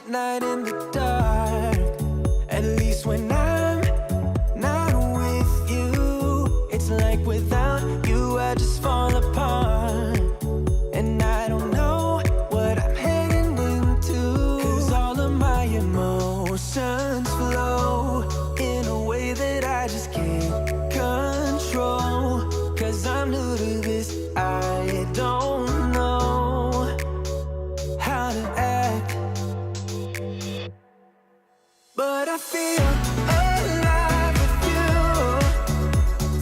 at night in the dark. At least when I'm not with you, it's like without you I just fall apart. And I don't know what I'm heading into, 'cause all of my emotions flow in a way that I just can't control. 'Cause I'm new to this, I don't know how to act, but I feel alive with you.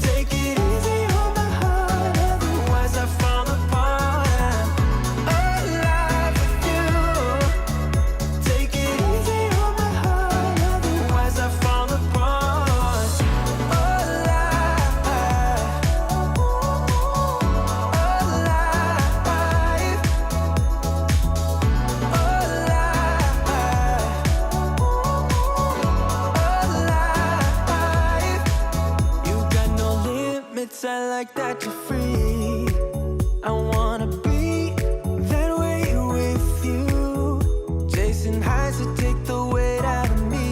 Take it easy on my heart, otherwise I fall apart. I'm alive with you. Take it easy on my heart, otherwise I fall apart. Alive, alive, alive. You got no limits, I like that you're free. I wanna be that way with you. Chasing highs to take the weight out of me.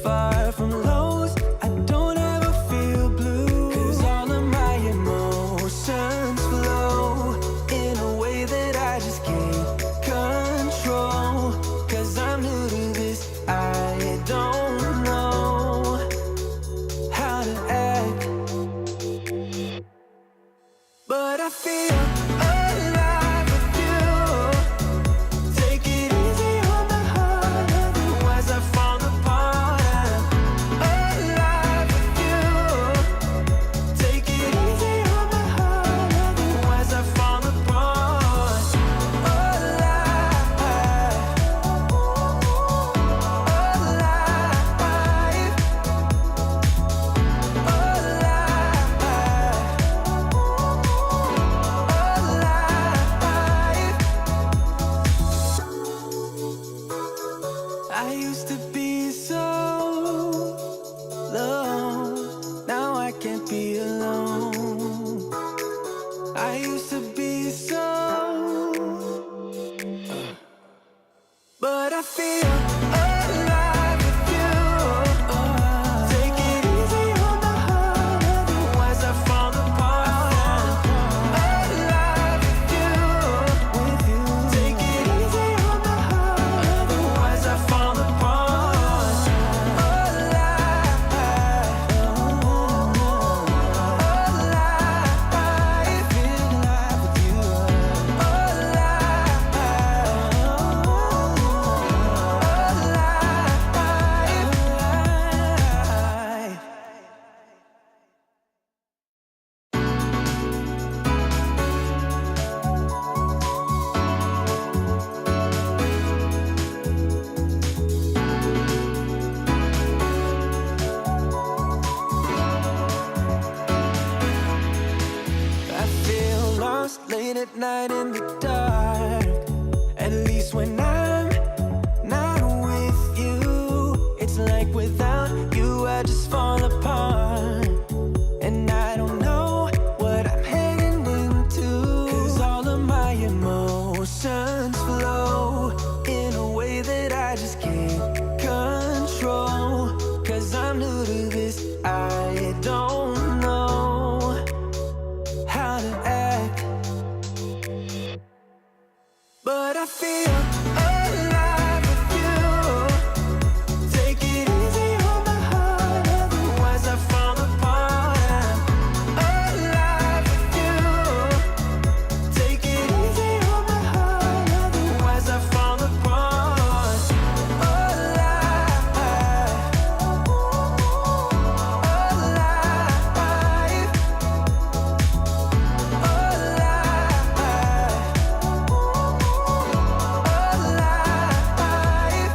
Far from lows, I don't ever feel blue. 'Cause all of my emotions flow in a way that I just can't control. 'Cause I'm new to this, I don't know how to act, but I feel alive with you. Take it easy on my heart, otherwise I fall apart. I'm alive with you. Take it easy on my heart, otherwise I fall apart. Alive, alive, I used to be so low, now I can't be alone. I used to be so, but I feel alive with you. Take it easy on my heart, otherwise I fall apart. Alive with you. Take it easy on my heart, otherwise I fall apart. Alive, alive, I feel alive with you. I feel lost late at night in the dark. At least when I'm not with you, it's like without you I just fall apart. And I don't know what I'm heading into, 'cause all of my emotions flow in a way that I just can't control. 'Cause I'm new to this, I don't know how to act, but I feel alive with you. Take it easy on my heart, otherwise I fall apart. I'm alive with you. Take it easy on my heart, otherwise I fall apart. Alive, alive, alive.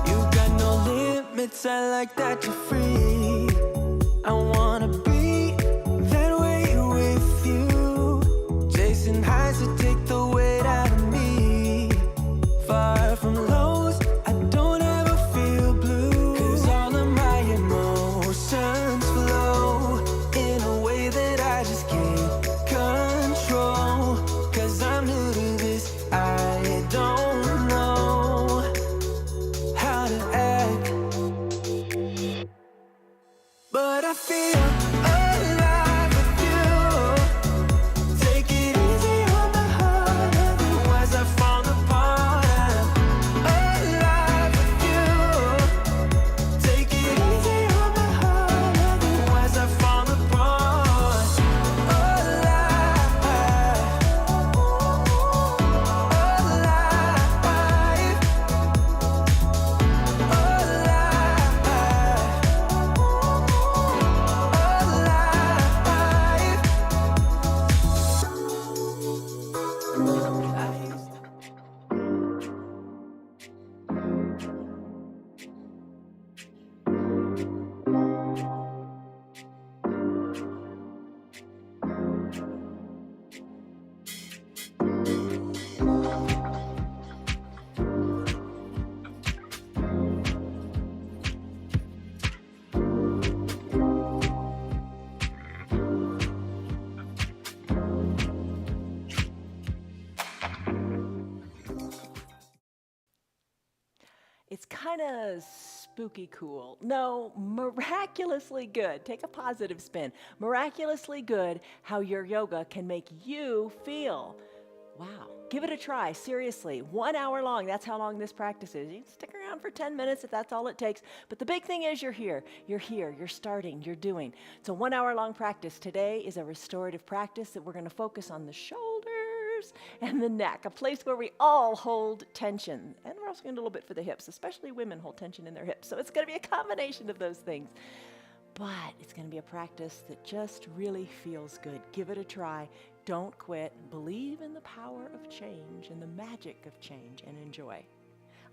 You got no limits, I like that you're free. I wanna be that way with you. Chasing highs to take the weight out of me. Far from lows, I don't ever feel blue. 'Cause all of my emotions flow in a way that I just can't control. 'Cause I'm new to this, I don't know It's kind of spooky cool. No, miraculously good. Take a positive spin. Miraculously good how your yoga can make you feel. Wow. Give it a try, seriously. 1 hour long, that's how long this practice is. You can stick around for 10 minutes if that's all it takes. But the big thing is you're here, you're starting, you're doing. It's a 1 hour long practice. Today is a restorative practice that we're going to focus on the shoulders and the neck, a place where we all hold tension. And we're also going to do a little bit for the hips, especially women hold tension in their hips. So it's going to be a combination of those things. But it's going to be a practice that just really feels good. Give it a try. Don't quit. Believe in the power of change and the magic of change, and enjoy.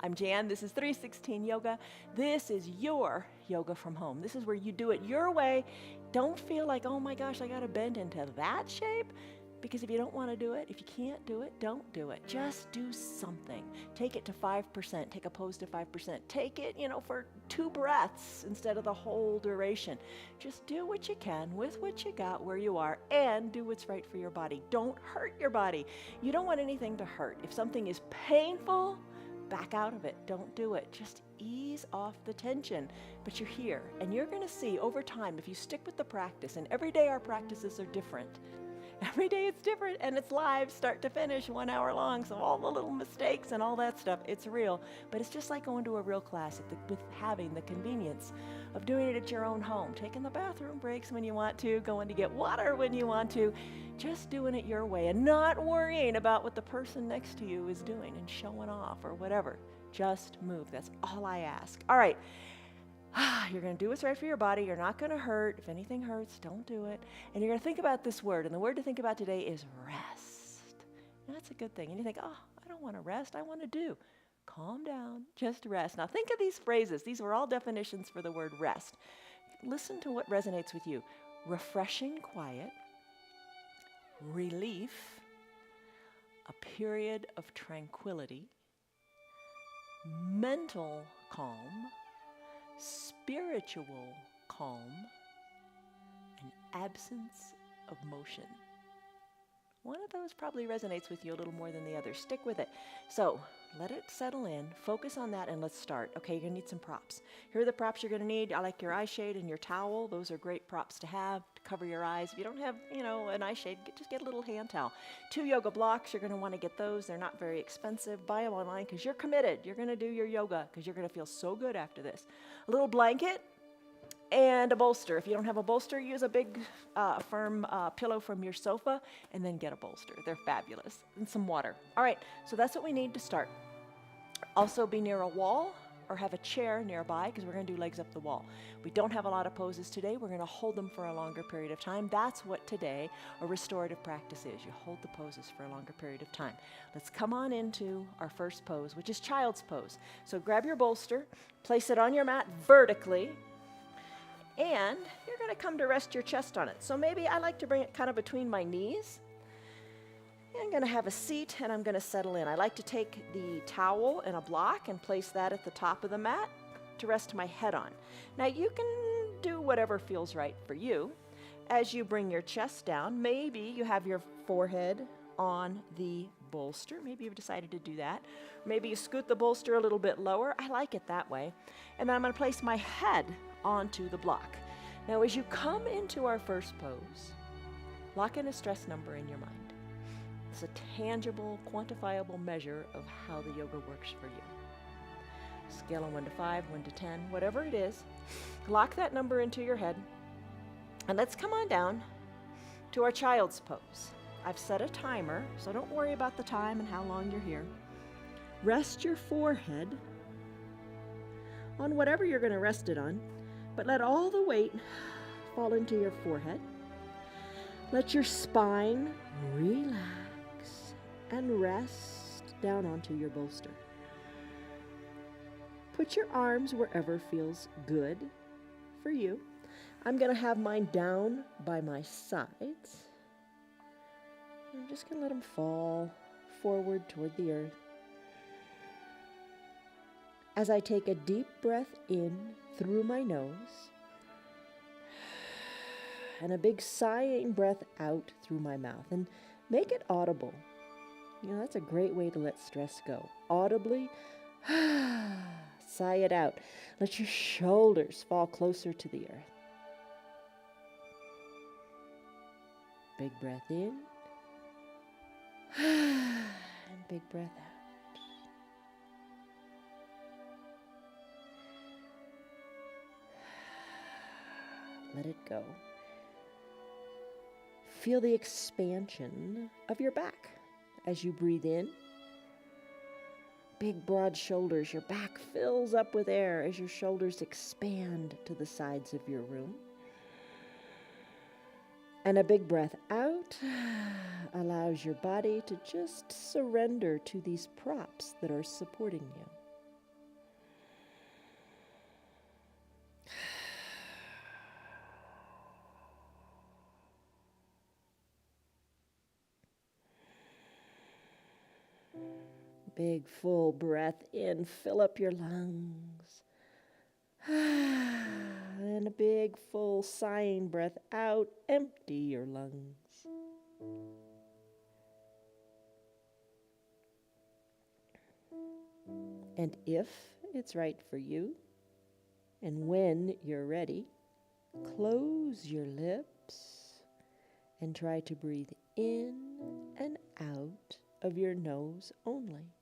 I'm Jan. This is 316 Yoga. This is your yoga from home. This is where you do it your way. Don't feel like, oh my gosh, I got to bend into that shape. Because if you don't want to do it, if you can't do it, don't do it. Just do something. Take it to 5%. Take a pose to 5%. Take it, for 2 breaths instead of the whole duration. Just do what you can with what you got where you are, and do what's right for your body. Don't hurt your body. You don't want anything to hurt. If something is painful, back out of it. Don't do it. Just ease off the tension. But you're here, and you're going to see over time, if you stick with the practice, and every day our practices are different. Every day it's different, and it's live, start to finish, 1 hour long, so all the little mistakes and all that stuff, it's real. But it's just like going to a real class with having the convenience of doing it at your own home, taking the bathroom breaks when you want to, going to get water when you want to, just doing it your way and not worrying about what the person next to you is doing and showing off or whatever. Just move. That's all I ask. All right. You're going to do what's right for your body. You're not going to hurt. If anything hurts, don't do it. And you're going to think about this word. And the word to think about today is rest. And that's a good thing. And you think, I don't want to rest. I want to do. Calm down. Just rest. Now think of these phrases. These were all definitions for the word rest. Listen to what resonates with you. Refreshing quiet. Relief. A period of tranquility. Mental calm. Spiritual calm, and absence of motion. One of those probably resonates with you a little more than the other. Stick with it. So let it settle in, focus on that, and let's start. Okay, you're going to need some props. Here are the props you're going to need. I like your eye shade and your towel. Those are great props to have to cover your eyes. If you don't have, an eye shade, just get a little hand towel. 2 yoga blocks, you're going to want to get those. They're not very expensive. Buy them online because you're committed. You're going to do your yoga because you're going to feel so good after this. A little blanket and a bolster. If you don't have a bolster, use a big, firm pillow from your sofa, and then get a bolster. They're fabulous. And some water. All right, so that's what we need to start. Also be near a wall or have a chair nearby because we're going to do legs up the wall. We don't have a lot of poses today. We're going to hold them for a longer period of time. That's what today a restorative practice is. You hold the poses for a longer period of time. Let's come on into our first pose, which is child's pose. So grab your bolster, place it on your mat vertically, and you're going to come to rest your chest on it. So maybe I like to bring it kind of between my knees. I'm going to have a seat and I'm going to settle in. I like to take the towel and a block and place that at the top of the mat to rest my head on. Now you can do whatever feels right for you. As you bring your chest down, maybe you have your forehead on the bolster. Maybe you've decided to do that. Maybe you scoot the bolster a little bit lower. I like it that way. And then I'm going to place my head onto the block. Now as you come into our first pose, lock in a stress number in your mind. It's a tangible, quantifiable measure of how the yoga works for you. Scale on 1 to 5, 1 to 10, whatever it is. Lock that number into your head. And let's come on down to our child's pose. I've set a timer, so don't worry about the time and how long you're here. Rest your forehead on whatever you're going to rest it on, but let all the weight fall into your forehead. Let your spine relax and rest down onto your bolster. Put your arms wherever feels good for you. I'm going to have mine down by my sides. I'm just going to let them fall forward toward the earth. As I take a deep breath in through my nose and a big sighing breath out through my mouth, and make it audible. That's a great way to let stress go. Audibly Sigh it out. Let your shoulders fall closer to the earth. Big breath in. And big breath out. Let it go. Feel the expansion of your back as you breathe in. Big, broad shoulders. Your back fills up with air as your shoulders expand to the sides of your room. And a big breath out allows your body to just surrender to these props that are supporting you. Big full breath in, fill up your lungs. And a big full sighing breath out, empty your lungs. And if it's right for you, and when you're ready, close your lips and try to breathe in and out of your nose only.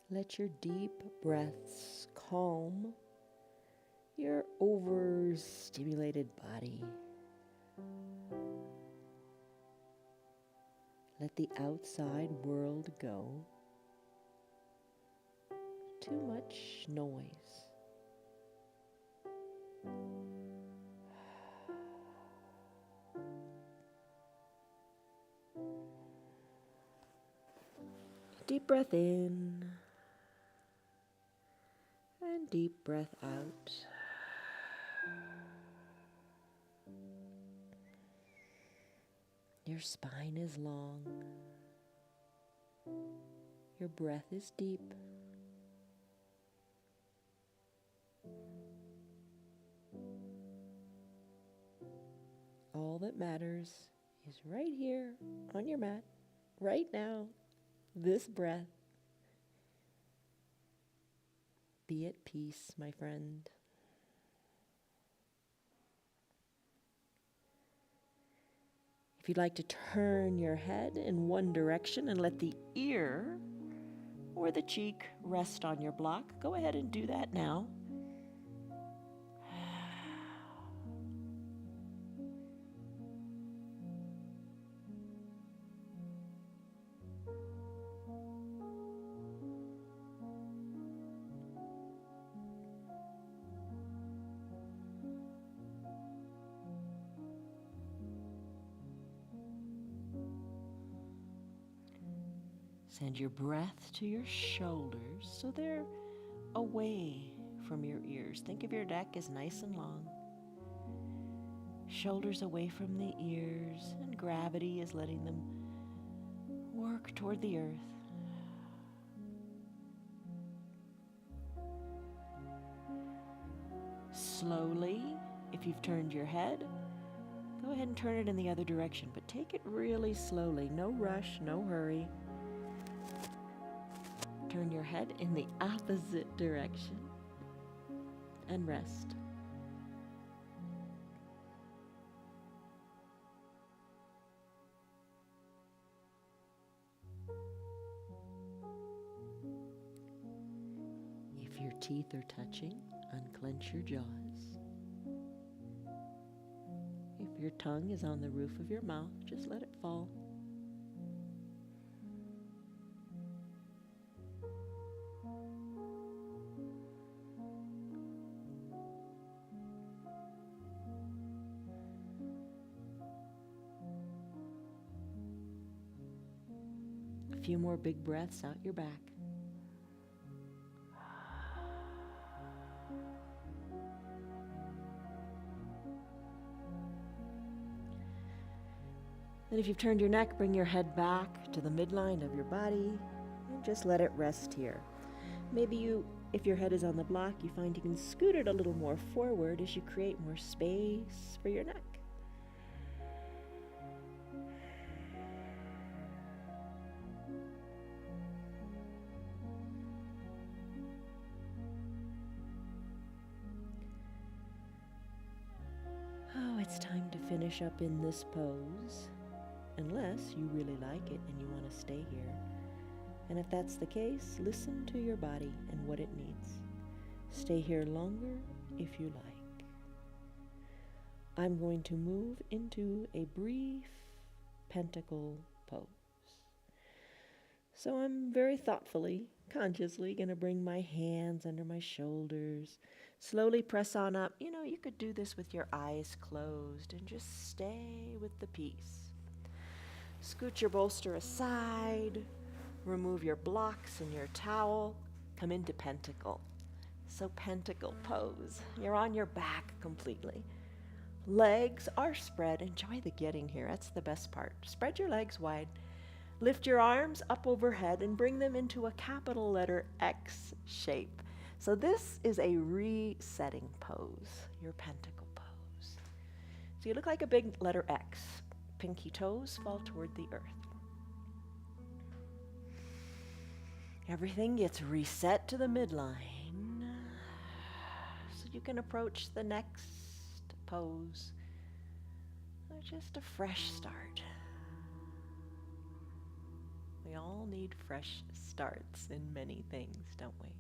Let your deep breaths calm your overstimulated body. Let the outside world go. Too much noise. Deep breath in and deep breath out. Your spine is long. Your breath is deep. All that matters is right here on your mat, right now, this breath. Be at peace, my friend. If you'd like to turn your head in one direction and let the ear or the cheek rest on your block, go ahead and do that now. Send your breath to your shoulders so they're away from your ears. Think of your neck as nice and long. Shoulders away from the ears, and gravity is letting them work toward the earth. Slowly, if you've turned your head, go ahead and turn it in the other direction, but take it really slowly. No rush, no hurry. Turn your head in the opposite direction and rest. If your teeth are touching, unclench your jaws. If your tongue is on the roof of your mouth, just let it fall. A few more big breaths out your back. And if you've turned your neck, bring your head back to the midline of your body and just let it rest here. Maybe you If your head is on the block, you find you can scoot it a little more forward as you create more space for your neck. Oh, it's time to finish up in this pose, unless you really like it and you want to stay here. And if that's the case, listen to your body and what it needs. Stay here longer if you like. I'm going to move into a brief pentacle pose. So I'm very thoughtfully, consciously going to bring my hands under my shoulders, slowly press on up. You know, you could do this with your eyes closed and just stay with the piece. Scoot your bolster aside. Remove your blocks and your towel. Come into pentacle. So pentacle pose. You're on your back completely. Legs are spread. Enjoy the getting here. That's the best part. Spread your legs wide. Lift your arms up overhead and bring them into a capital letter X shape. So this is a resetting pose, your pentacle pose. So you look like a big letter X. Pinky toes fall toward the earth. Everything gets reset to the midline, so you can approach the next pose with just a fresh start. We all need fresh starts in many things, don't we?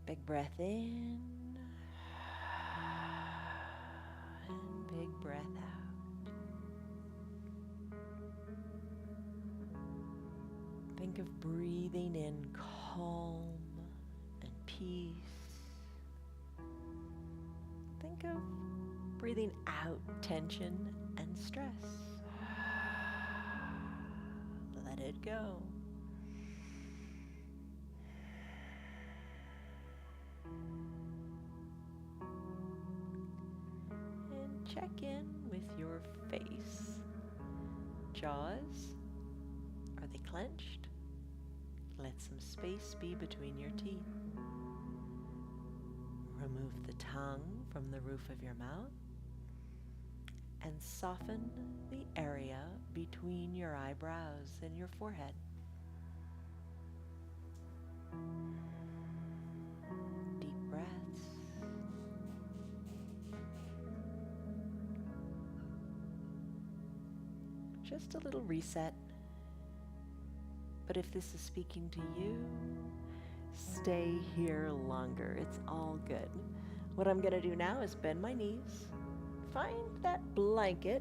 Big breath in, and big breath out. Think of breathing in calm and peace. Think of breathing out tension and stress. Let it go. And check in with your face. Jaws, are they clenched? Let some space be between your teeth. Remove the tongue from the roof of your mouth and soften the area between your eyebrows and your forehead. Deep breaths. Just a little reset. But if this is speaking to you, stay here longer. It's all good. What I'm going to do now is bend my knees, find that blanket,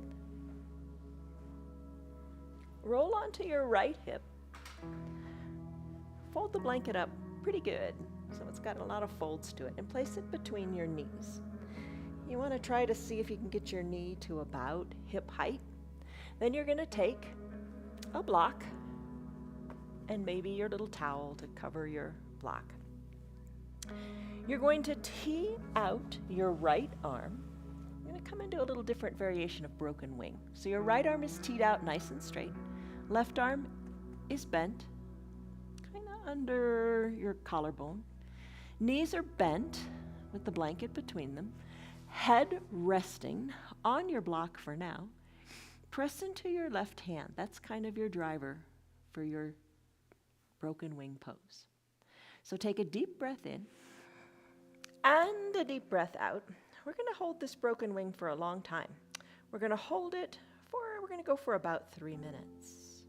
roll onto your right hip, fold the blanket up pretty good, so it's got a lot of folds to it, and place it between your knees. You want to try to see if you can get your knee to about hip height. Then you're going to take a block and maybe your little towel to cover your block. You're going to tee out your right arm. You're going to come into a little different variation of broken wing. So your right arm is teed out nice and straight. Left arm is bent, kind of under your collarbone. Knees are bent with the blanket between them. Head resting on your block for now. Press into your left hand. That's kind of your driver for your broken wing pose. So take a deep breath in and a deep breath out. We're going to hold this broken wing for a long time. We're going to go for about 3 minutes.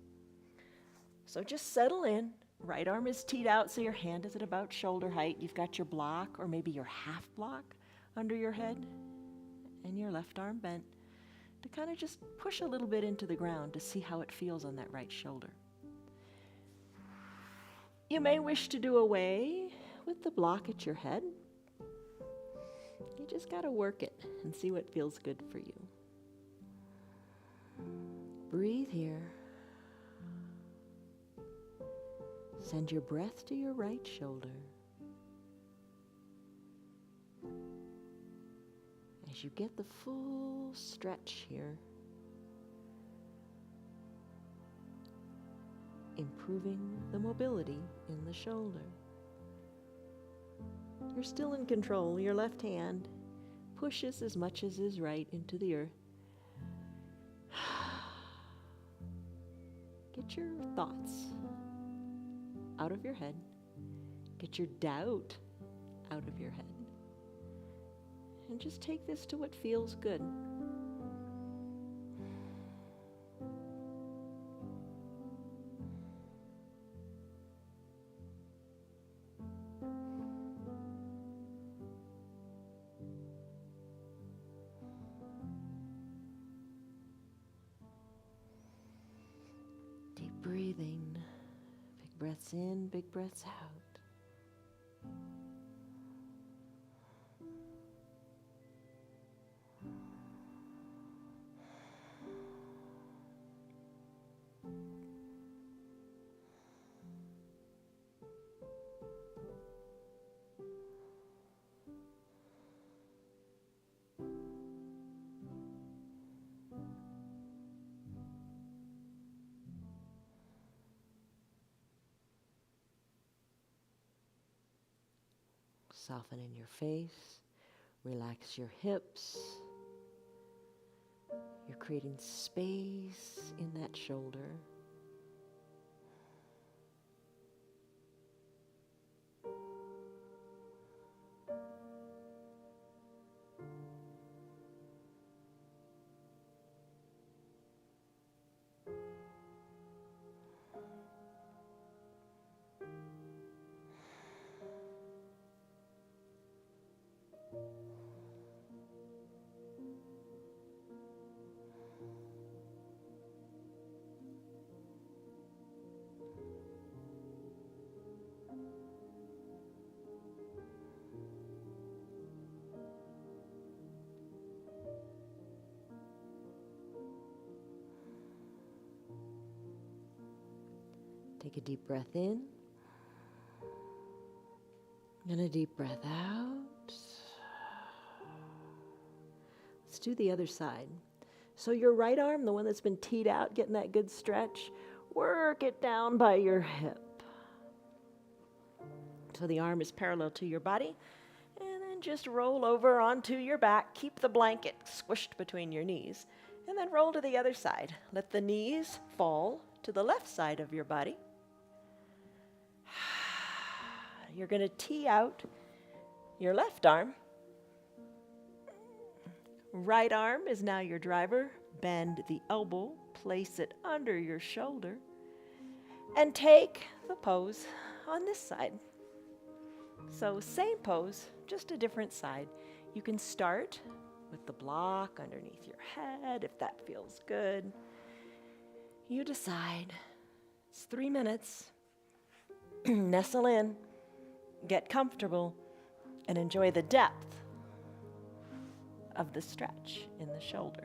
So just settle in. Right arm is teed out so your hand is at about shoulder height. You've got your block or maybe your half block under your head and your left arm bent to kind of just push a little bit into the ground to see how it feels on that right shoulder. You may wish to do away with the block at your head. You just got to work it and see what feels good for you. Breathe here. Send your breath to your right shoulder. As you get the full stretch here, improving the mobility in the shoulder. You're still in control. Your left hand pushes as much as is right into the earth. Get your thoughts out of your head. Get your doubt out of your head. And just take this to what feels good. Deep breathing. Big breaths in, big breaths out. Soften in your face, relax your hips. You're creating space in that shoulder. Take a deep breath in and a deep breath out. Let's do the other side. So your right arm, the one that's been teed out, getting that good stretch, work it down by your hip. So the arm is parallel to your body. And then just roll over onto your back. Keep the blanket squished between your knees. And then roll to the other side. Let the knees fall to the left side of your body. You're going to tee out your left arm. Right arm is now your driver. Bend the elbow, place it under your shoulder, and take the pose on this side. So same pose, just a different side. You can start with the block underneath your head if that feels good. You decide. It's 3 minutes. Nestle in, get comfortable, and enjoy the depth of the stretch in the shoulder.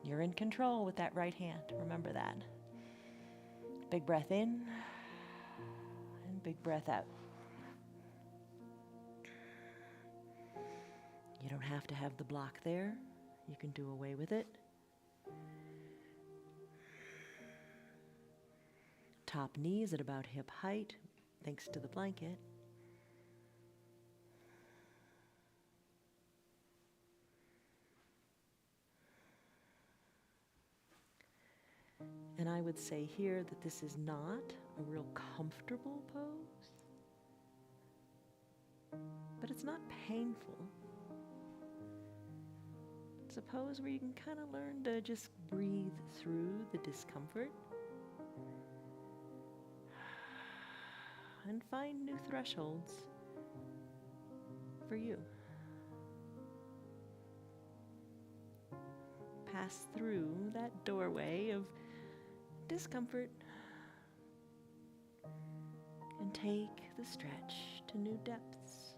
You're in control with that right hand. Remember that. Big breath in and big breath out. You don't have to have the block there. You can do away with it. Top knees at about hip height, thanks to the blanket. And I would say here that this is not a real comfortable pose, but it's not painful. It's a pose where you can kind of learn to just breathe through the discomfort and find new thresholds for you. Pass through that doorway of discomfort and take the stretch to new depths.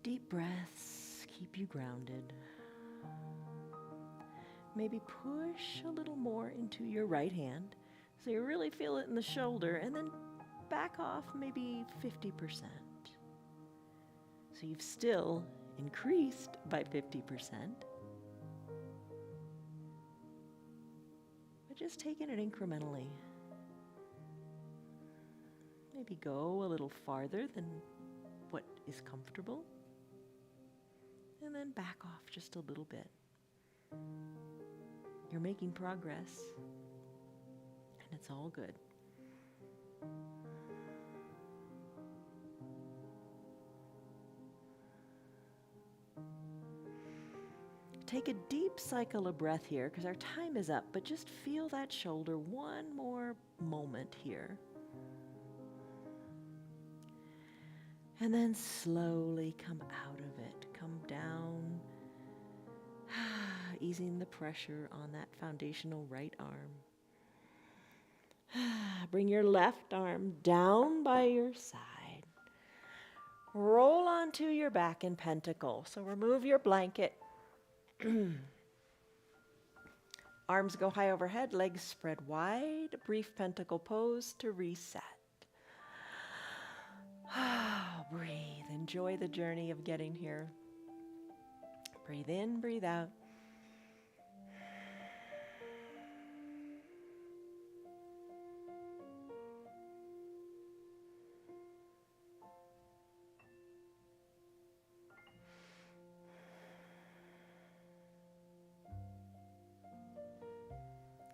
Deep breaths keep you grounded. Maybe push a little more into your right hand so you really feel it in the shoulder, and then back off maybe 50%. So you've still increased by 50%, but just taking it incrementally. Maybe go a little farther than what is comfortable, and then back off just a little bit. You're making progress, and it's all good. Take a deep cycle of breath here because our time is up, but just feel that shoulder one more moment here. And then slowly come out of it. Come down, easing the pressure on that foundational right arm. Bring your left arm down by your side. Roll onto your back in Pentacle. So remove your blanket. Arms go high overhead, legs spread wide. Brief Pentacle pose to reset. Breathe. Enjoy the journey of getting here. Breathe in, breathe out.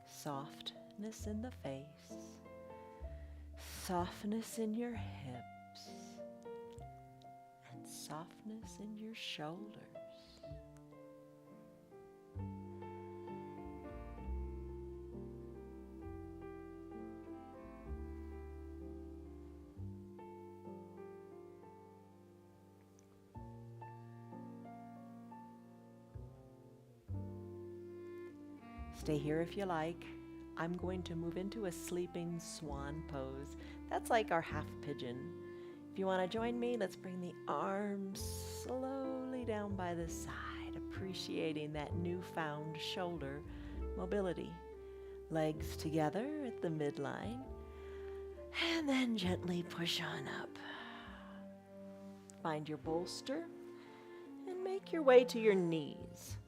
Softness in the face, softness in your hips, and softness in your shoulders. Stay here if you like. I'm going to move into a sleeping swan pose. That's like our half pigeon. If you want to join me, let's bring the arms slowly down by the side, appreciating that newfound shoulder mobility. Legs together at the midline, and then gently push on up. Find your bolster and make your way to your knees.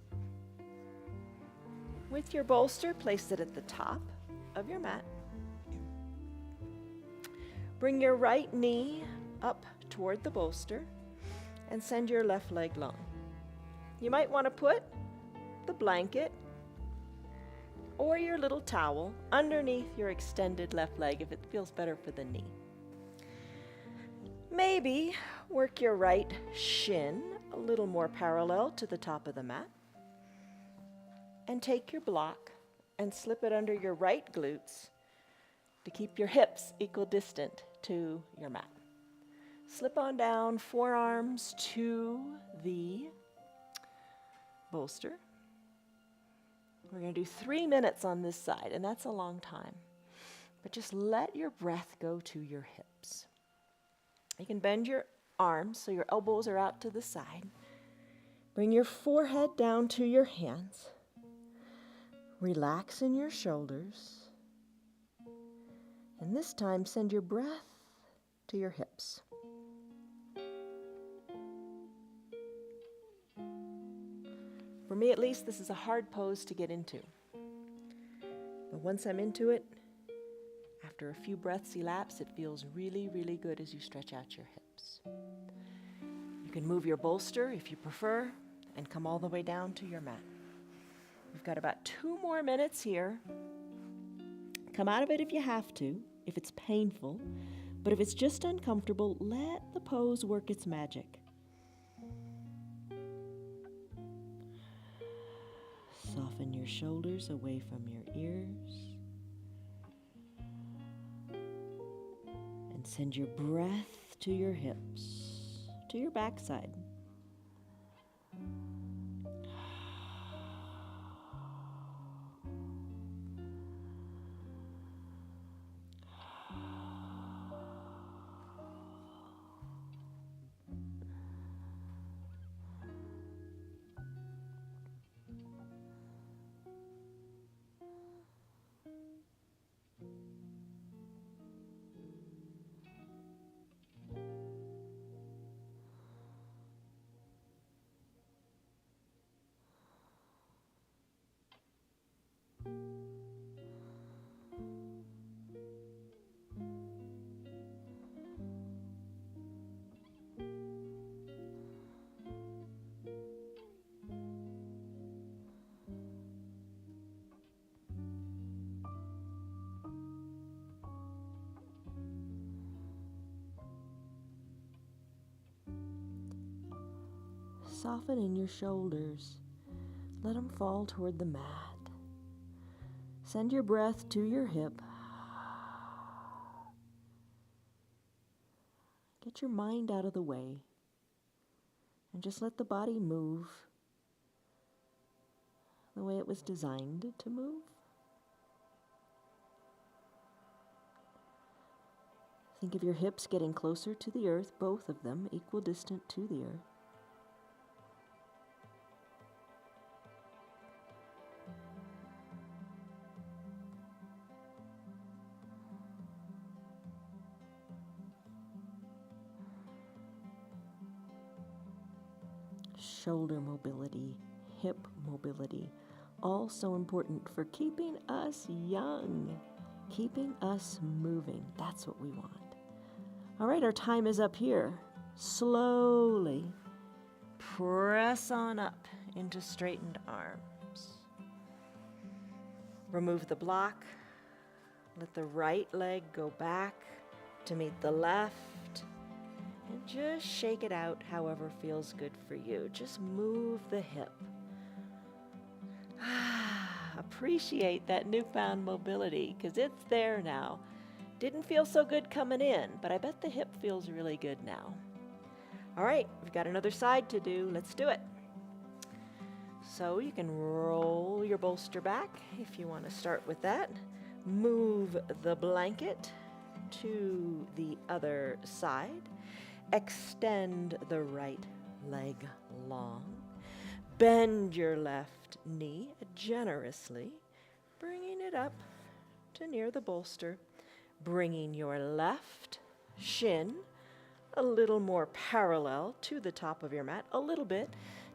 With your bolster, place it at the top of your mat. Bring your right knee up toward the bolster and send your left leg long. You might want to put the blanket or your little towel underneath your extended left leg if it feels better for the knee. Maybe work your right shin a little more parallel to the top of the mat. And take your block and slip it under your right glutes to keep your hips equidistant to your mat. Slip on down, forearms to the bolster. We're going to do 3 minutes on this side, and that's a long time. But just let your breath go to your hips. You can bend your arms so your elbows are out to the side. Bring your forehead down to your hands. Relax in your shoulders, and this time send your breath to your hips. For me at least, this is a hard pose to get into. But once I'm into it, after a few breaths elapse, it feels really, really good as you stretch out your hips. You can move your bolster if you prefer and come all the way down to your mat. We've got about 2 more minutes here. Come out of it if you have to, if it's painful, but if it's just uncomfortable, let the pose work its magic. Soften your shoulders away from your ears. And send your breath to your hips, to your backside. Soften in your shoulders. Let them fall toward the mat. Send your breath to your hip. Get your mind out of the way. And just let the body move the way it was designed to move. Think of your hips getting closer to the earth, both of them equidistant to the earth. Shoulder mobility, hip mobility, all so important for keeping us young, keeping us moving. That's what we want. All right, our time is up here. Slowly press on up into straightened arms. Remove the block. Let the right leg go back to meet the left. And just shake it out however feels good for you. Just move the hip. Appreciate that newfound mobility because it's there now. Didn't feel so good coming in, but I bet the hip feels really good now. All right, we've got another side to do. Let's do it. So you can roll your bolster back if you want to start with that. Move the blanket to the other side. Extend the right leg long. Bend your left knee generously, bringing it up to near the bolster. Bringing your left shin a little more parallel to the top of your mat. A little bit.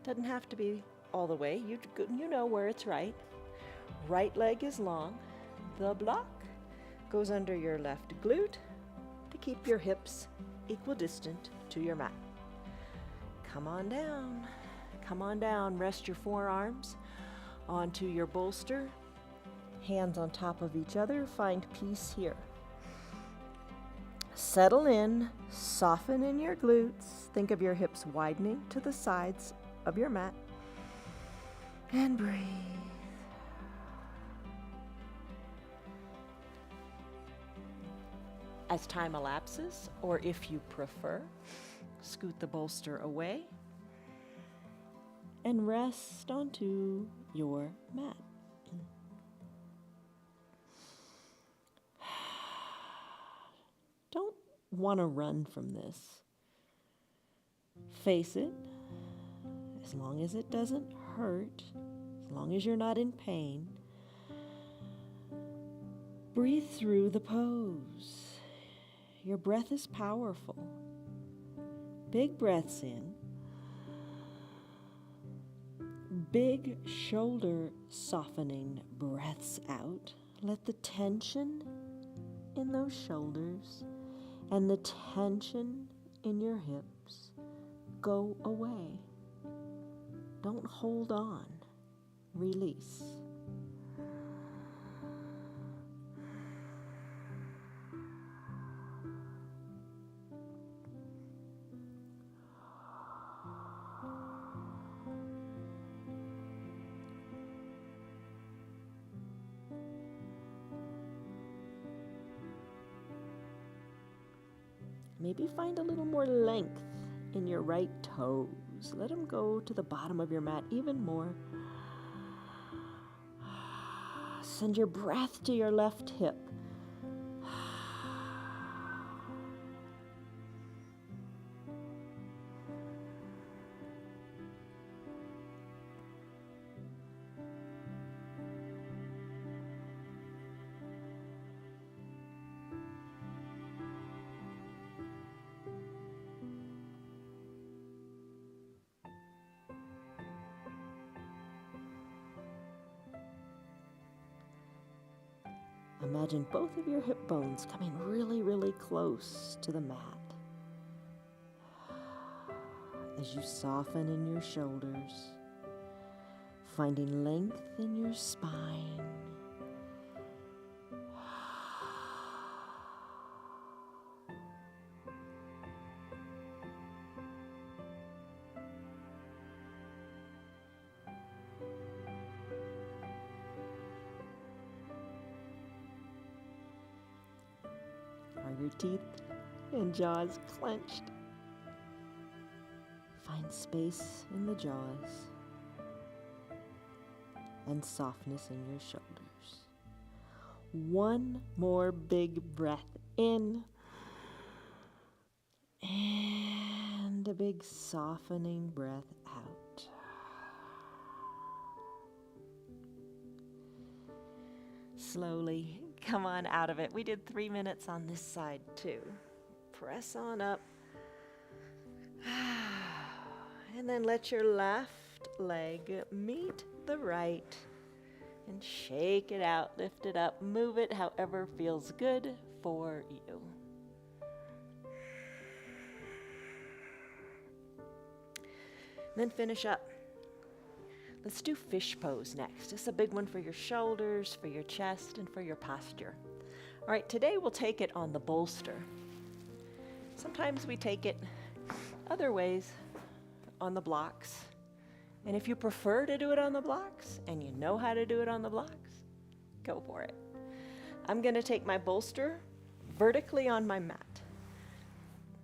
Doesn't have to be all the way. You know where it's right. Right leg is long. The block goes under your left glute to keep your hips equidistant to your mat. Come on down. Come on down. Rest your forearms onto your bolster. Hands on top of each other. Find peace here. Settle in. Soften in your glutes. Think of your hips widening to the sides of your mat. And breathe. As time elapses, or if you prefer, scoot the bolster away and rest onto your mat. Don't want to run from this. Face it, as long as it doesn't hurt, as long as you're not in pain. Breathe through the pose. Your breath is powerful. Big breaths in. Big shoulder softening breaths out. Let the tension in those shoulders and the tension in your hips go away. Don't hold on. Release. Maybe find a little more length in your right toes. Let them go to the bottom of your mat even more. Send your breath to your left hip. Imagine both of your hip bones coming really, really close to the mat. As you soften in your shoulders, finding length in your spine. Are your teeth and jaws clenched? Find space in the jaws and softness in your shoulders. One more big breath in. And a big softening breath out. Slowly come on out of it. We did 3 minutes on this side too. Press on up. And then let your left leg meet the right. And shake it out, lift it up, move it however feels good for you. Then finish up. Let's do fish pose next. It's a big one for your shoulders, for your chest, and for your posture. All right, today we'll take it on the bolster. Sometimes we take it other ways on the blocks. And if you prefer to do it on the blocks and you know how to do it on the blocks, go for it. I'm going to take my bolster vertically on my mat.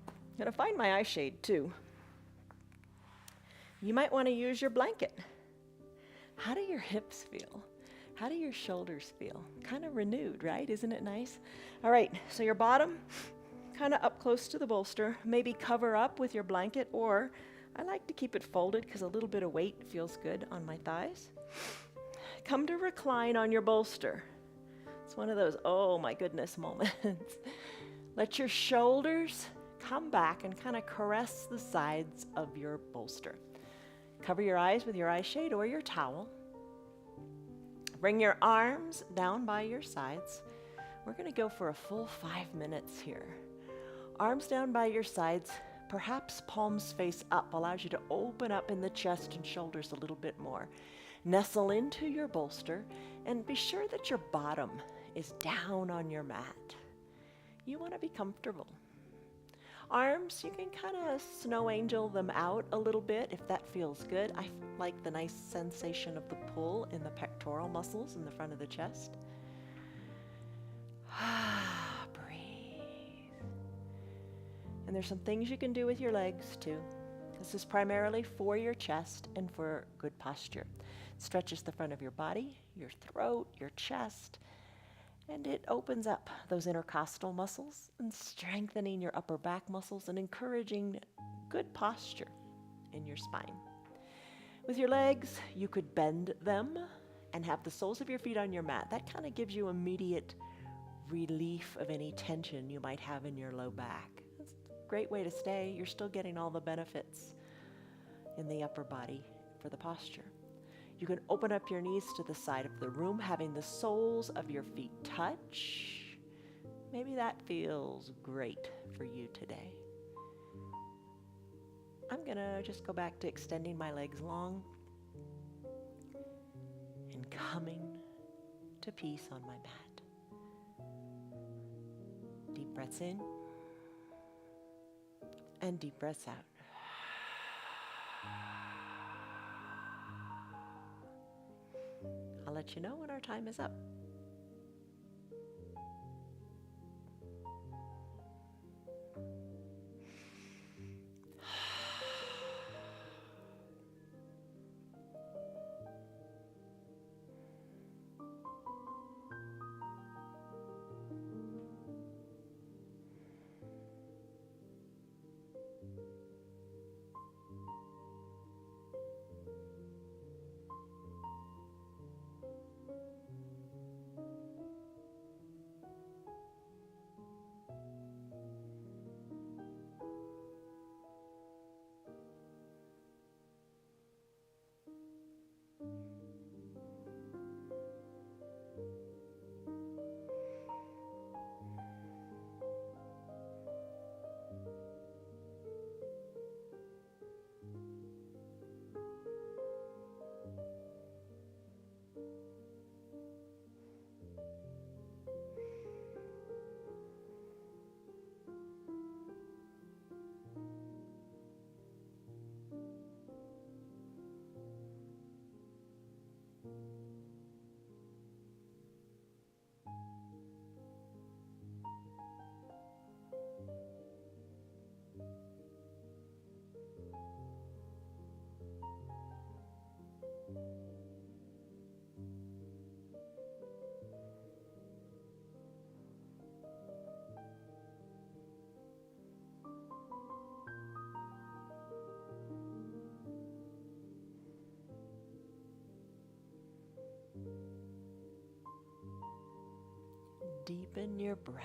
I'm going to find my eye shade too. You might want to use your blanket. How do your hips feel? How do your shoulders feel? Kind of renewed, right? Isn't it nice? All right, so your bottom kind of up close to the bolster. Maybe cover up with your blanket, or I like to keep it folded because a little bit of weight feels good on my thighs. Come to recline on your bolster. It's one of those, oh my goodness moments. Let your shoulders come back and kind of caress the sides of your bolster. Cover your eyes with your eye shade or your towel. Bring your arms down by your sides. We're going to go for a full 5 minutes here. Arms down by your sides, perhaps palms face up, allows you to open up in the chest and shoulders a little bit more. Nestle into your bolster and be sure that your bottom is down on your mat. You want to be comfortable. Arms, you can kind of snow angel them out a little bit if that feels good. I like the nice sensation of the pull in the pectoral muscles in the front of the chest. Breathe. And there's some things you can do with your legs too. This is primarily for your chest and for good posture. It stretches the front of your body, your throat, your chest, and it opens up those intercostal muscles and strengthening your upper back muscles and encouraging good posture in your spine. With your legs, you could bend them and have the soles of your feet on your mat. That kind of gives you immediate relief of any tension you might have in your low back. It's a great way to stay. You're still getting all the benefits in the upper body for the posture. You can open up your knees to the side of the room, having the soles of your feet touch. Maybe that feels great for you today. I'm gonna just go back to extending my legs long and coming to peace on my mat. Deep breaths in and deep breaths out. I'll let you know when our time is up. deepen your breath.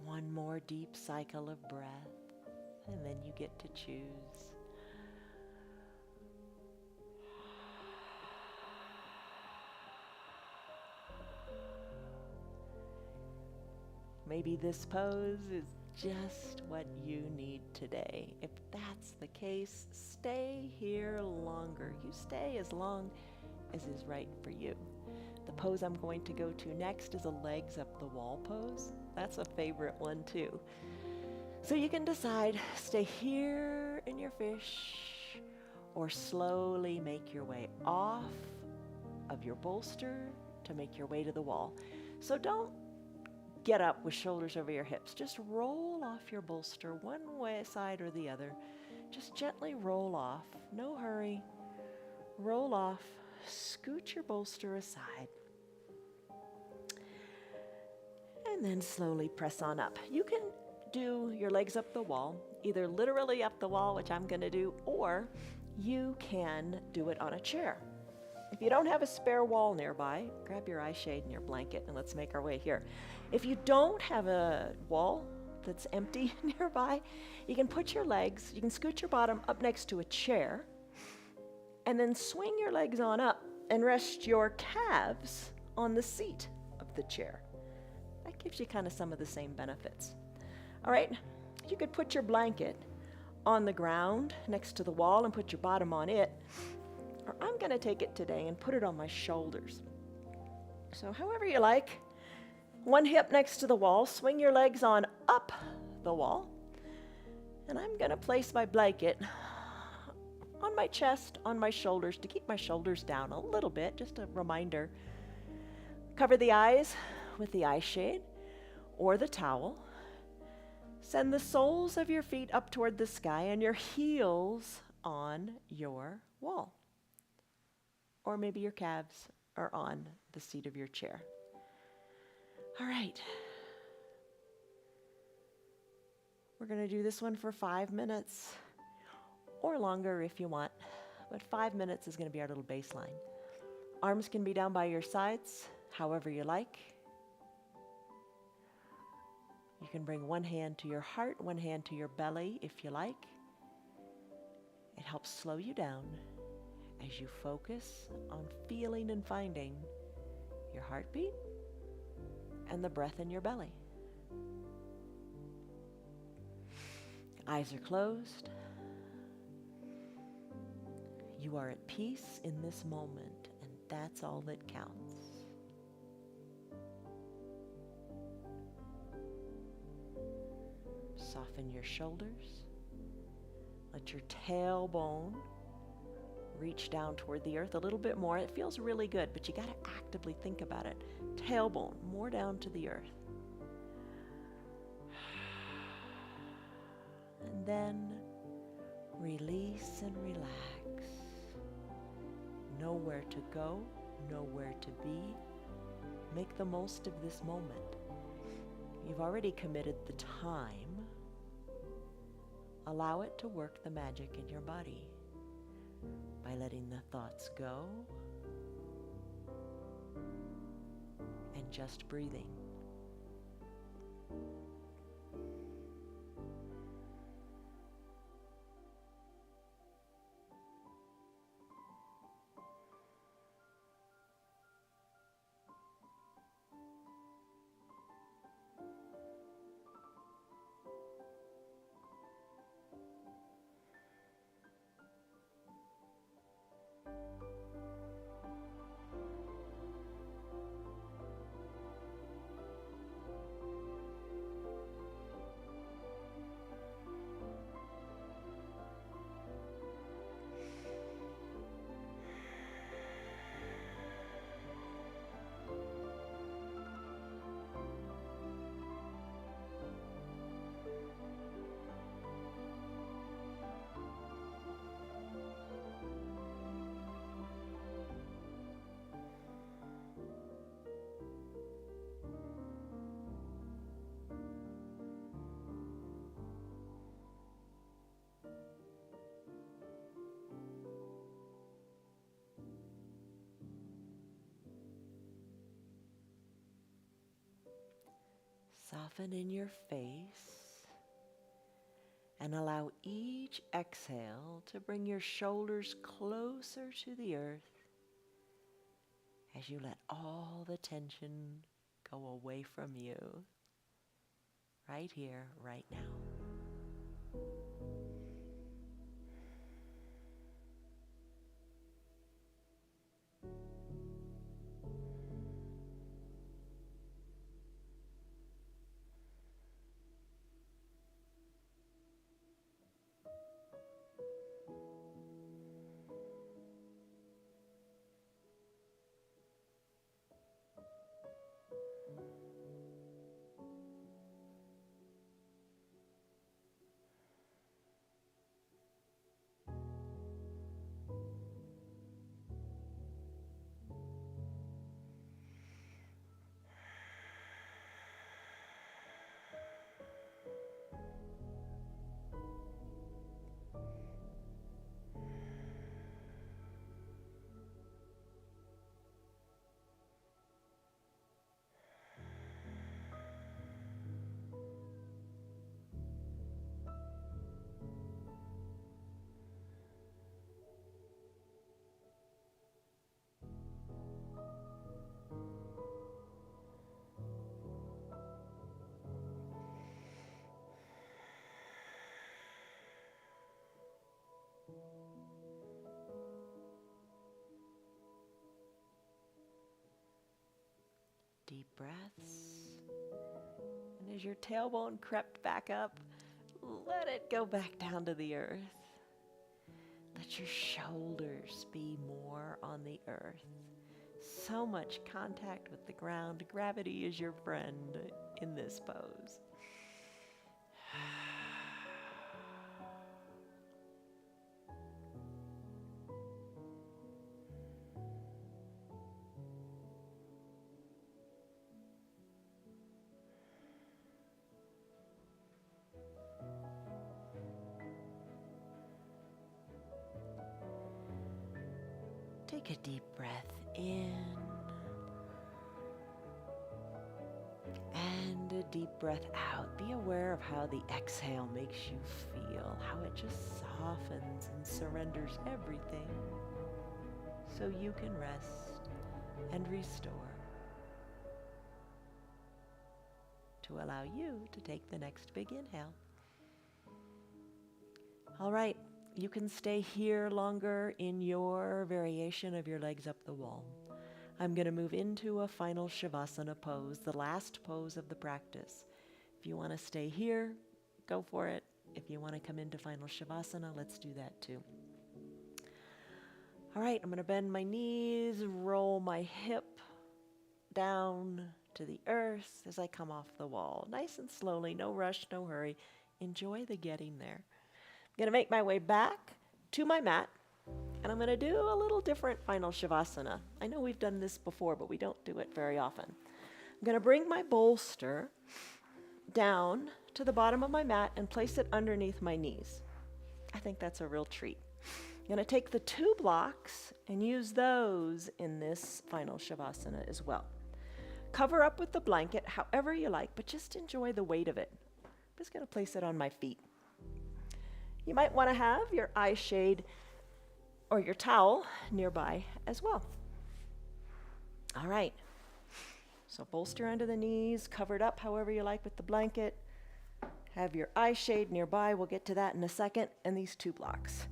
One more deep cycle of breath, and then you get to choose. Maybe this pose is just what you need today. If that's the case, stay here longer. You stay as long as is right for you. The pose I'm going to go to next is a legs up the wall pose. That's a favorite one too. So you can decide, stay here in your fish, or slowly make your way off of your bolster to make your way to the wall. So don't get up with shoulders over your hips. Just roll off your bolster one way side or the other. Just gently roll off. No hurry. Roll off. Scoot your bolster aside. And then slowly press on up. You can do your legs up the wall, either literally up the wall, which I'm going to do, or you can do it on a chair. If you don't have a spare wall nearby, grab your eye shade and your blanket and let's make our way here. If you don't have a wall that's empty nearby, you can put your legs, you can scoot your bottom up next to a chair and then swing your legs on up and rest your calves on the seat of the chair. That gives you kind of some of the same benefits. All right, you could put your blanket on the ground next to the wall and put your bottom on it, or I'm going to take it today and put it on my shoulders. So however you like, one hip next to the wall, swing your legs on up the wall, and I'm going to place my blanket on my chest, on my shoulders, to keep my shoulders down a little bit, just a reminder. Cover the eyes with the eye shade or the towel. Send the soles of your feet up toward the sky and your heels on your wall. Or maybe your calves are on the seat of your chair. All right. We're going to do this one for 5 minutes or longer if you want, but 5 minutes is going to be our little baseline. Arms can be down by your sides, however you like. You can bring one hand to your heart, one hand to your belly if you like. It helps slow you down as you focus on feeling and finding your heartbeat and the breath in your belly. Eyes are closed. You are at peace in this moment, and that's all that counts. Soften your shoulders. Let your tailbone reach down toward the earth a little bit more. It feels really good, but you got to actively think about it. Tailbone more down to the earth. And then release and relax. Know where to go, know where to be. Make the most of this moment. You've already committed the time. Allow it to work the magic in your body by letting the thoughts go and just breathing. Soften in your face and allow each exhale to bring your shoulders closer to the earth as you let all the tension go away from you right here, right now. Deep breaths. And as your tailbone crept back up, let it go back down to the earth. Let your shoulders be more on the earth. So much contact with the ground. Gravity is your friend in this pose. Take a deep breath in and a deep breath out. Be aware of how the exhale makes you feel, how it just softens and surrenders everything so you can rest and restore to allow you to take the next big inhale. All right. You can stay here longer in your variation of your legs up the wall. I'm going to move into a final shavasana pose, the last pose of the practice. If you want to stay here, go for it. If you want to come into final shavasana, let's do that too. All right, I'm going to bend my knees, roll my hip down to the earth as I come off the wall. Nice and slowly, no rush, no hurry. Enjoy the getting there. I'm going to make my way back to my mat, and I'm going to do a little different final shavasana. I know we've done this before, but we don't do it very often. I'm going to bring my bolster down to the bottom of my mat and place it underneath my knees. I think that's a real treat. I'm going to take the 2 blocks and use those in this final shavasana as well. Cover up with the blanket however you like, but just enjoy the weight of it. I'm just going to place it on my feet. You might want to have your eye shade or your towel nearby as well. All right. So bolster under the knees, covered up however you like with the blanket. Have your eye shade nearby. We'll get to that in a second. And these 2 blocks.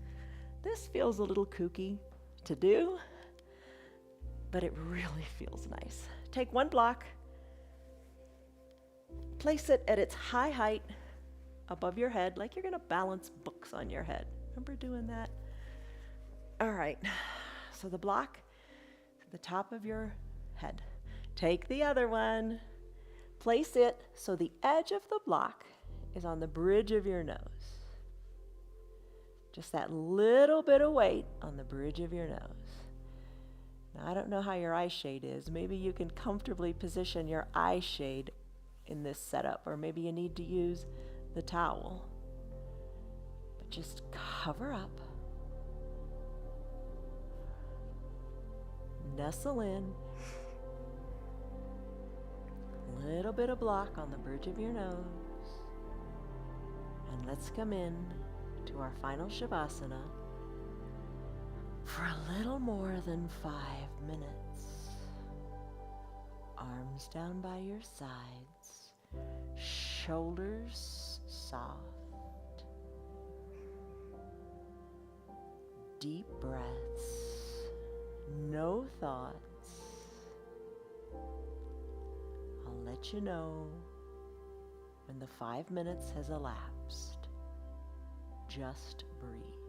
This feels a little kooky to do, but it really feels nice. Take 1 block, place it at its high height above your head, like you're going to balance books on your head. Remember doing that? All right. So the block at the top of your head. Take the other one. Place it so the edge of the block is on the bridge of your nose. Just that little bit of weight on the bridge of your nose. Now, I don't know how your eye shade is. Maybe you can comfortably position your eye shade in this setup, or maybe you need to use the towel. But just cover up. Nestle in. Little little bit of block on the bridge of your nose. And let's come in to our final shavasana for a little more than 5 minutes. Arms down by your sides, shoulders soft. Deep breaths, no thoughts. I'll let you know when the 5 minutes has elapsed. Just breathe.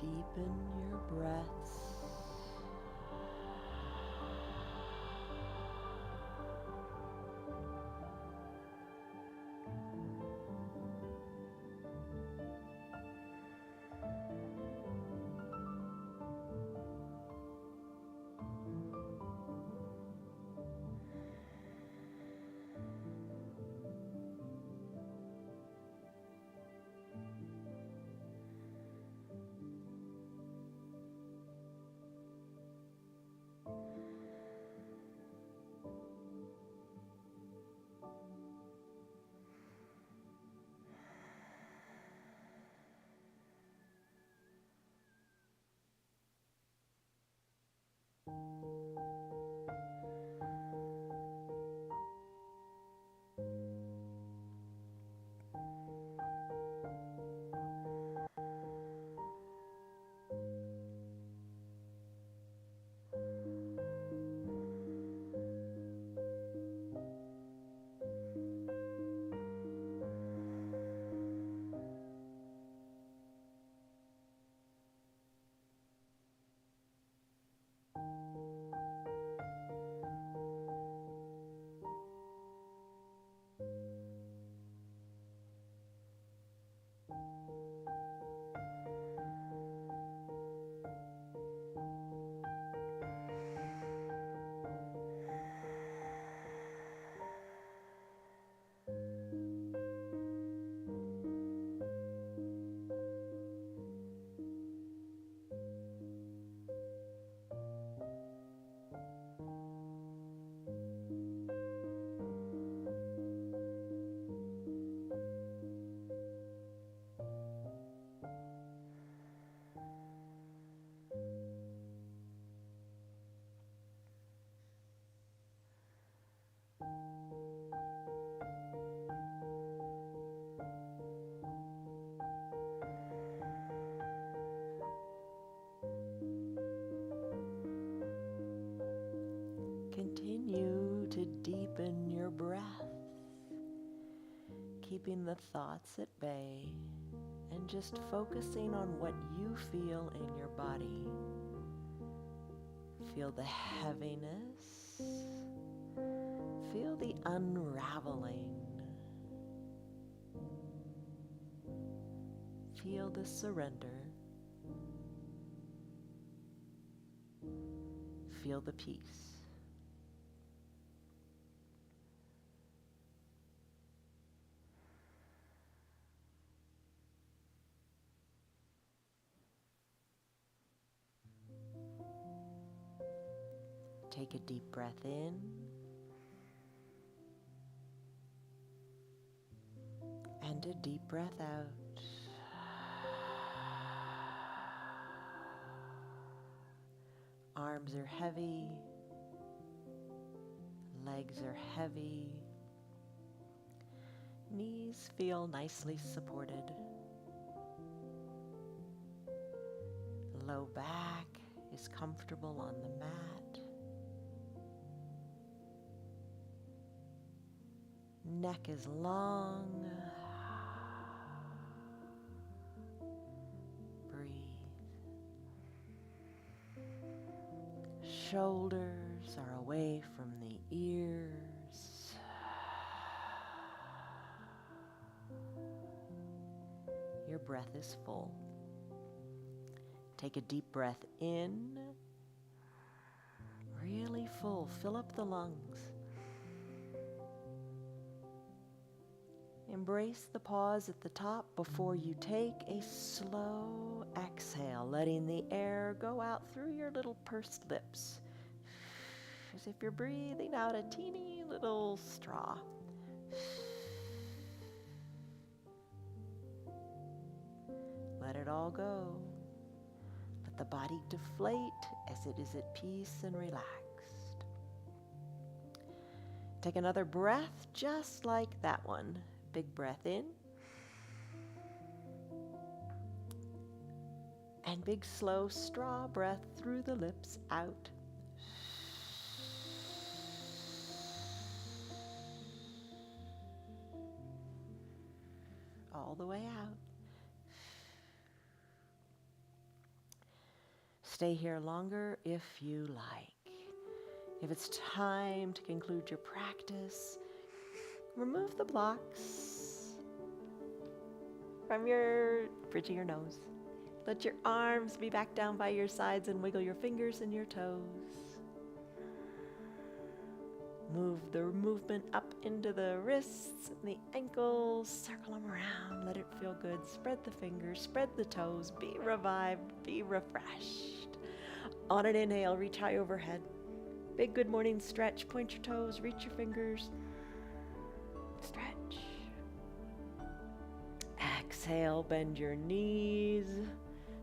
Deepen your breaths. Continue to deepen your breath, keeping the thoughts at bay and just focusing on what you feel in your body. Feel the heaviness. Feel the unraveling. Feel the surrender. Feel the peace. Take a deep breath in. And a deep breath out. Arms are heavy. Legs are heavy. Knees feel nicely supported. Low back is comfortable on the mat. Neck is long. Breathe. Shoulders are away from the ears. Your breath is full. Take a deep breath in. Really full. Fill up the lungs. Embrace the pause at the top before you take a slow exhale, letting the air go out through your little pursed lips, as if you're breathing out a teeny little straw. Let it all go. Let the body deflate as it is at peace and relaxed. Take another breath just like that one. Big breath in. And big slow straw breath through the lips out. All the way out. Stay here longer if you like. If it's time to conclude your practice, remove the blocks from your bridge of your nose. Let your arms be back down by your sides and wiggle your fingers and your toes. Move the movement up into the wrists and the ankles. Circle them around. Let it feel good. Spread the fingers. Spread the toes. Be revived. Be refreshed. On an inhale, reach high overhead. Big good morning stretch. Point your toes. Reach your fingers. Stretch. Exhale, bend your knees.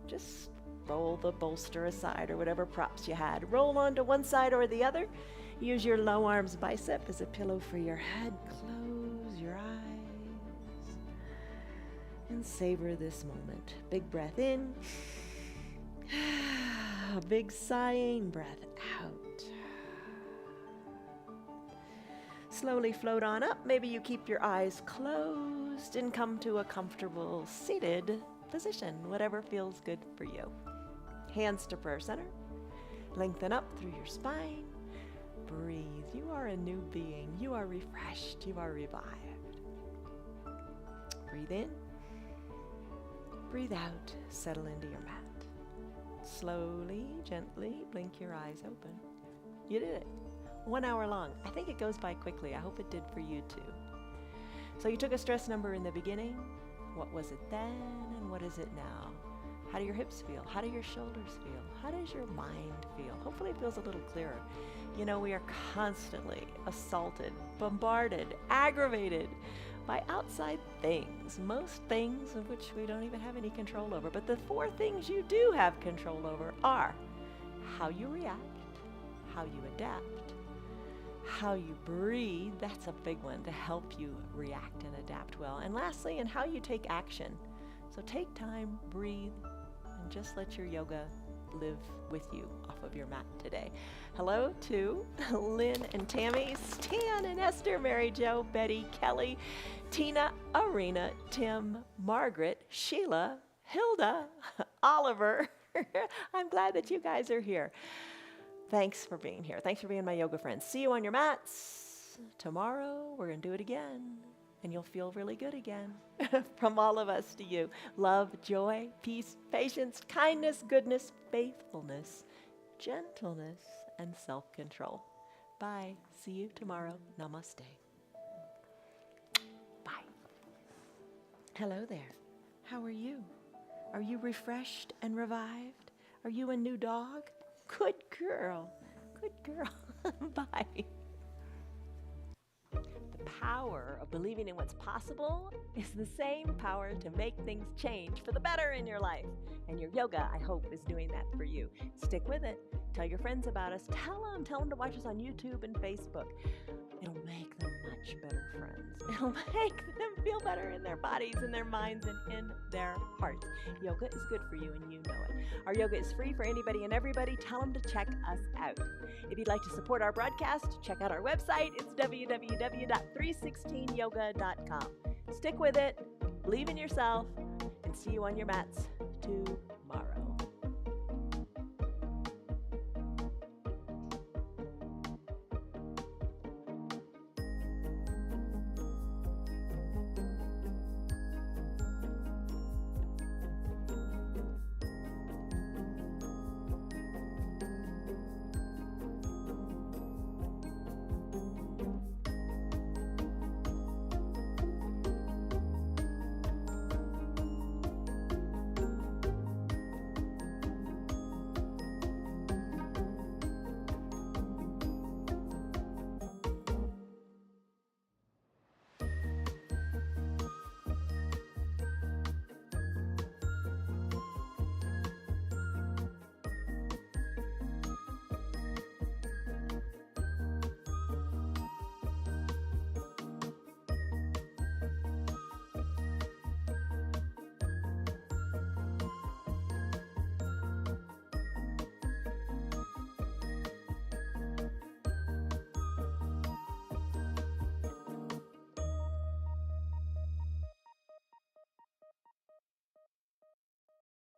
Just roll the bolster aside or whatever props you had. Roll onto one side or the other. Use your low arms bicep as a pillow for your head. Close your eyes and savor this moment. Big breath in. A big sighing breath out. Slowly float on up. Maybe you keep your eyes closed and come to a comfortable seated position, whatever feels good for you. Hands to prayer center. Lengthen up through your spine. Breathe. You are a new being. You are refreshed. You are revived. Breathe in. Breathe out. Settle into your mat. Slowly, gently blink your eyes open. You did it. 1 hour long. I think it goes by quickly. I hope it did for you too. So you took a stress number in the beginning. What was it then and what is it now? How do your hips feel? How do your shoulders feel? How does your mind feel? Hopefully it feels a little clearer. You know, we are constantly assaulted, bombarded, aggravated by outside things. Most things of which we don't even have any control over. But the 4 things you do have control over are how you react, how you adapt, how you breathe, that's a big one to help you react and adapt well. And lastly, and how you take action. So take time, breathe, and just let your yoga live with you off of your mat today. Hello to Lynn and Tammy, Stan and Esther, Mary Jo, Betty, Kelly, Tina, Arena, Tim, Margaret, Sheila, Hilda, Oliver. I'm glad that you guys are here. Thanks for being here. Thanks for being my yoga friends. See you on your mats. Tomorrow, we're going to do it again, and you'll feel really good again. From all of us to you. Love, joy, peace, patience, kindness, goodness, faithfulness, gentleness, and self-control. Bye. See you tomorrow. Namaste. Bye. Hello there. How are you? Are you refreshed and revived? Are you a new dog? Good girl. Good girl. Bye. The power of believing in what's possible is the same power to make things change for the better in your life. And your yoga, I hope, is doing that for you. Stick with it. Tell your friends about us. Tell them to watch us on YouTube and Facebook. It'll make them much better friends. It'll make them feel better in their bodies, in their minds, and in their hearts. Yoga is good for you, and you know it. Our yoga is free for anybody and everybody. Tell them to check us out. If you'd like to support our broadcast, check out our website. It's www.316yoga.com. Stick with it, believe in yourself, and see you on your mats tomorrow.